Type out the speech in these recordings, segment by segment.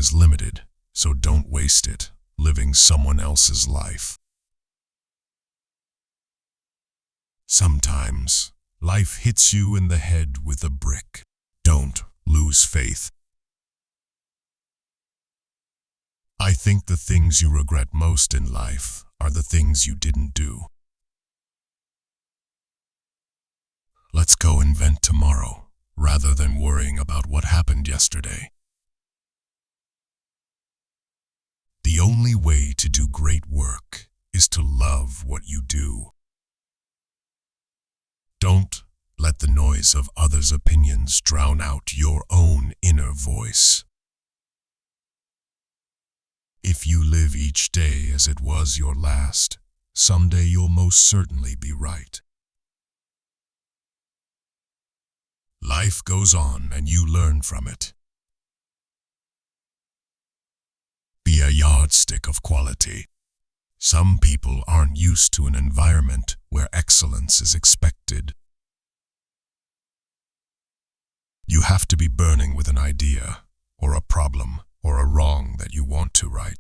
is limited, so don't waste it living someone else's life. Sometimes, life hits you in the head with a brick. Don't lose faith. I think the things you regret most in life are the things you didn't do. Let's go invent tomorrow, rather than worrying about what happened yesterday. The only way to do great work is to love what you do. Don't let the noise of others' opinions drown out your own inner voice. If you live each day as it was your last, someday you'll most certainly be right. Life goes on and you learn from it. Be a yardstick of quality. Some people aren't used to an environment where excellence is expected. You have to be burning with an idea, or a problem, or a wrong that you want to right.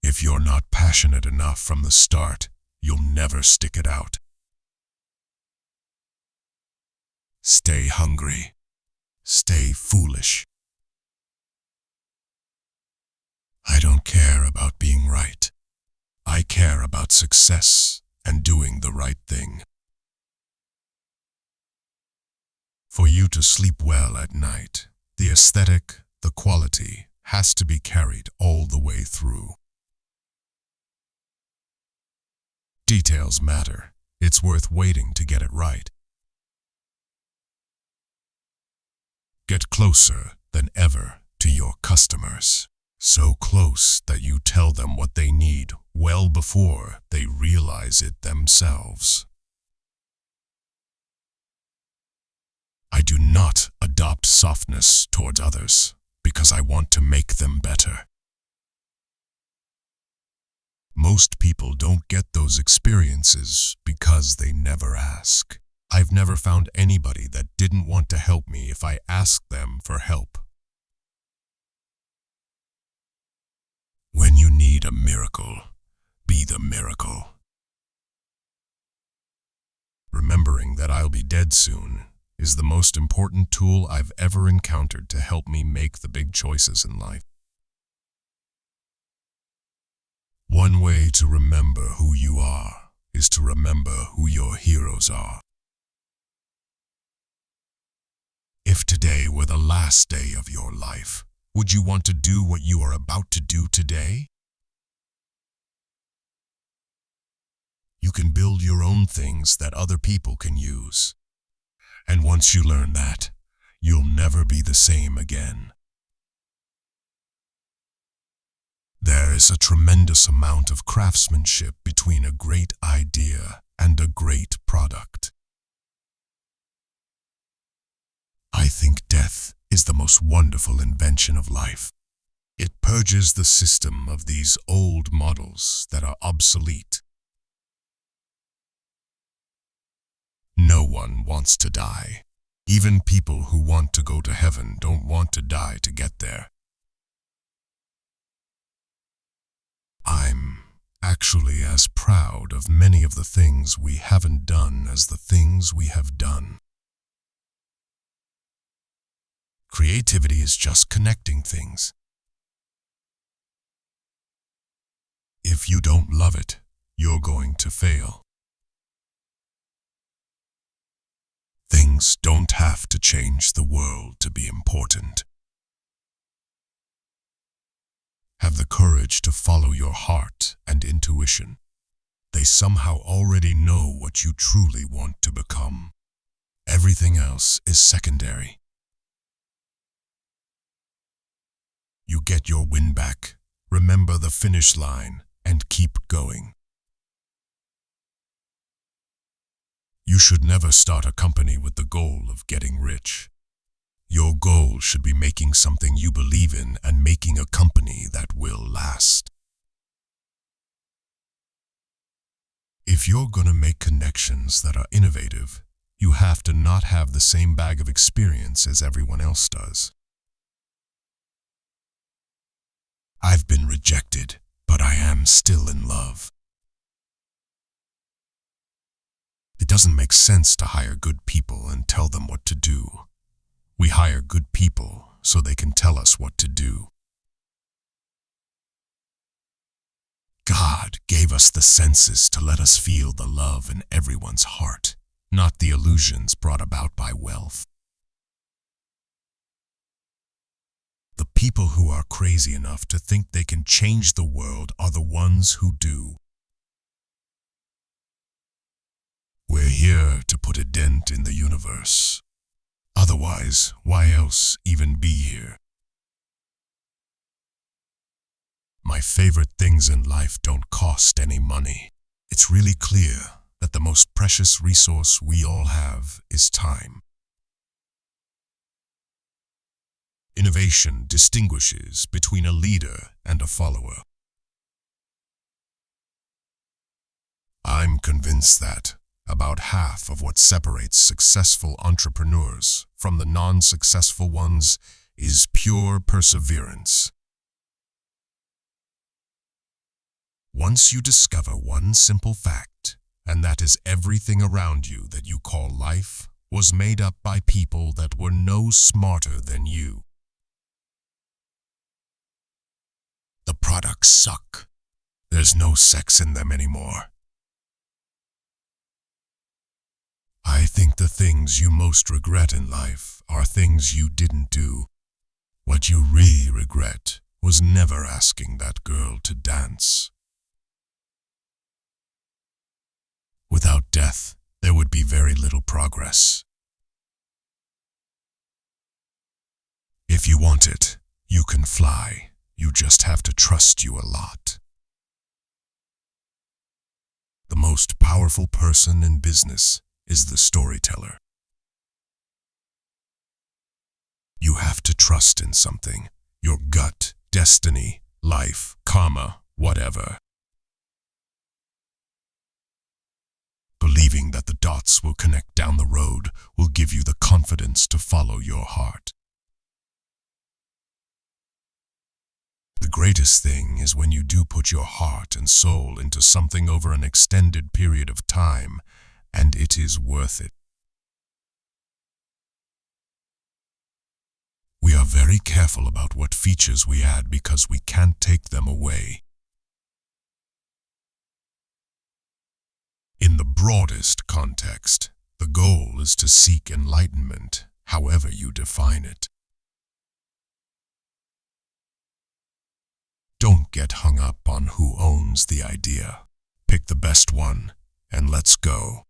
If you're not passionate enough from the start, you'll never stick it out. Stay hungry. Stay foolish. I don't care about being right. I care about success and doing the right thing. For you to sleep well at night, the aesthetic, the quality, has to be carried all the way through. Details matter. It's worth waiting to get it right. Get closer than ever to your customers. So close that you tell them what they need well before they realize it themselves. I do not adopt softness towards others because I want to make them better. Most people don't get those experiences because they never ask. I've never found anybody that didn't want to help me if I asked them for help. When you need a miracle, be the miracle. Remembering that I'll be dead soon is the most important tool I've ever encountered to help me make the big choices in life. One way to remember who you are is to remember who your heroes are. If today were the last day of your life, would you want to do what you are about to do today? You can build your own things that other people can use. And once you learn that, you'll never be the same again. There is a tremendous amount of craftsmanship between a great idea and a great product. I think death is the most wonderful invention of life. It purges the system of these old models that are obsolete. No one wants to die. Even people who want to go to heaven don't want to die to get there. I'm actually as proud of many of the things we haven't done as the things we have done. Creativity is just connecting things. If you don't love it, you're going to fail. Things don't have to change the world to be important. Have the courage to follow your heart and intuition. They somehow already know what you truly want to become. Everything else is secondary. You get your win back, remember the finish line, and keep going. You should never start a company with the goal of getting rich. Your goal should be making something you believe in and making a company that will last. If you're going to make connections that are innovative, you have to not have the same bag of experience as everyone else does. I've been rejected, but I am still in love. It doesn't make sense to hire good people and tell them what to do. We hire good people so they can tell us what to do. God gave us the senses to let us feel the love in everyone's heart, not the illusions brought about by wealth. The people who are crazy enough to think they can change the world are the ones who do. We're here to put a dent in the universe. Otherwise, why else even be here? My favorite things in life don't cost any money. It's really clear that the most precious resource we all have is time. Innovation distinguishes between a leader and a follower. I'm convinced that about half of what separates successful entrepreneurs from the non-successful ones is pure perseverance. Once you discover one simple fact, and that is everything around you that you call life was made up by people that were no smarter than you. The products suck. There's no sex in them anymore. I think the things you most regret in life are things you didn't do. What you really regret was never asking that girl to dance. Without death, there would be very little progress. If you want it, you can fly. You just have to trust you a lot. The most powerful person in business is the storyteller. You have to trust in something, your gut, destiny, life, karma, whatever. Believing that the dots will connect down the road will give you the confidence to follow your heart. The greatest thing is when you do put your heart and soul into something over an extended period of time, and it is worth it. We are very careful about what features we add because we can't take them away. In the broadest context, the goal is to seek enlightenment, however you define it. Don't get hung up on who owns the idea. Pick the best one, and let's go.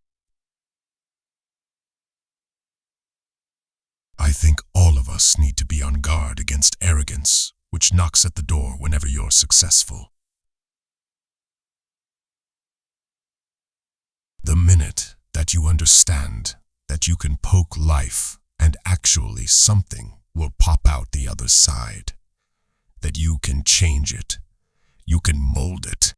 I think all of us need to be on guard against arrogance, which knocks at the door whenever you're successful. The minute that you understand that you can poke life and actually something will pop out the other side, that you can change it, you can mold it.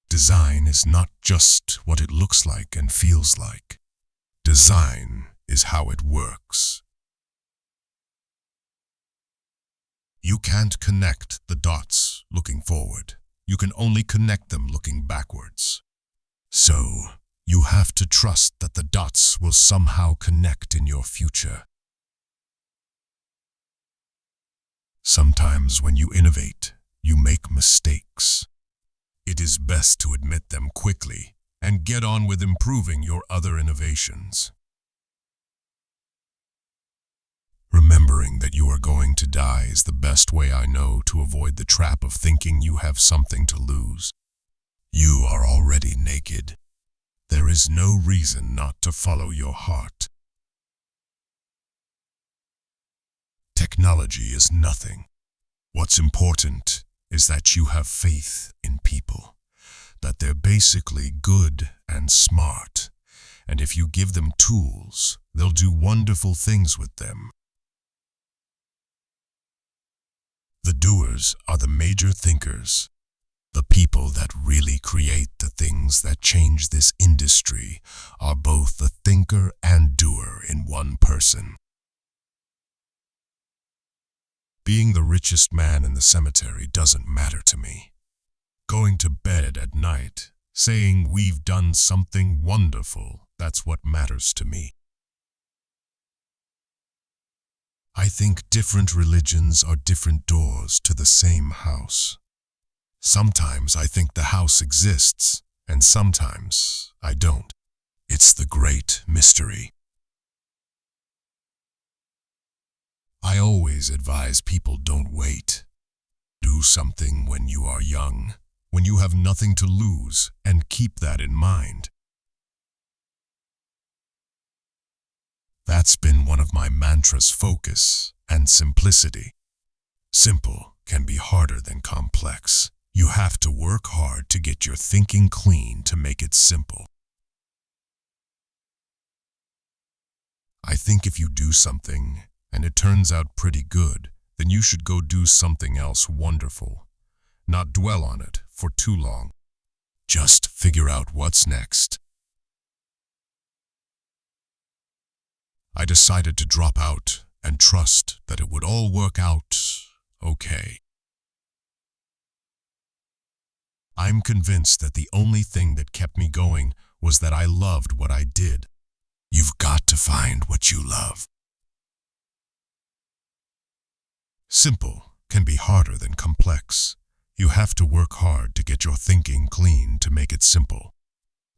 Design is not just what it looks like and feels like. Design is how it works. You can't connect the dots looking forward. You can only connect them looking backwards. So, you have to trust that the dots will somehow connect in your future. Sometimes when you innovate, you make mistakes. It is best to admit them quickly and get on with improving your other innovations. Remembering that you are going to die is the best way I know to avoid the trap of thinking you have something to lose. You are already naked. There is no reason not to follow your heart. Technology is nothing. What's important is that you have faith in people, that they're basically good and smart, and if you give them tools, they'll do wonderful things with them. The doers are the major thinkers. The people that really create the things that change this industry are both the thinker and doer in one person. Being the richest man in the cemetery doesn't matter to me. Going to bed at night, saying we've done something wonderful, that's what matters to me. I think different religions are different doors to the same house. Sometimes I think the house exists, and sometimes I don't. It's the great mystery. I always advise people don't wait. Do something when you are young, when you have nothing to lose, and keep that in mind. That's been one of my mantras: focus and simplicity. Simple can be harder than complex. You have to work hard to get your thinking clean to make it simple. I think if you do something and it turns out pretty good, then you should go do something else wonderful. Not dwell on it for too long. Just figure out what's next. I decided to drop out and trust that it would all work out okay. I'm convinced that the only thing that kept me going was that I loved what I did. You've got to find what you love. Simple can be harder than complex. You have to work hard to get your thinking clean to make it simple.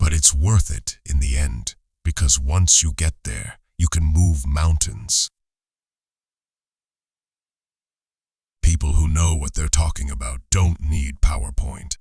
But it's worth it in the end, because once you get there, you can move mountains. People who know what they're talking about don't need PowerPoint.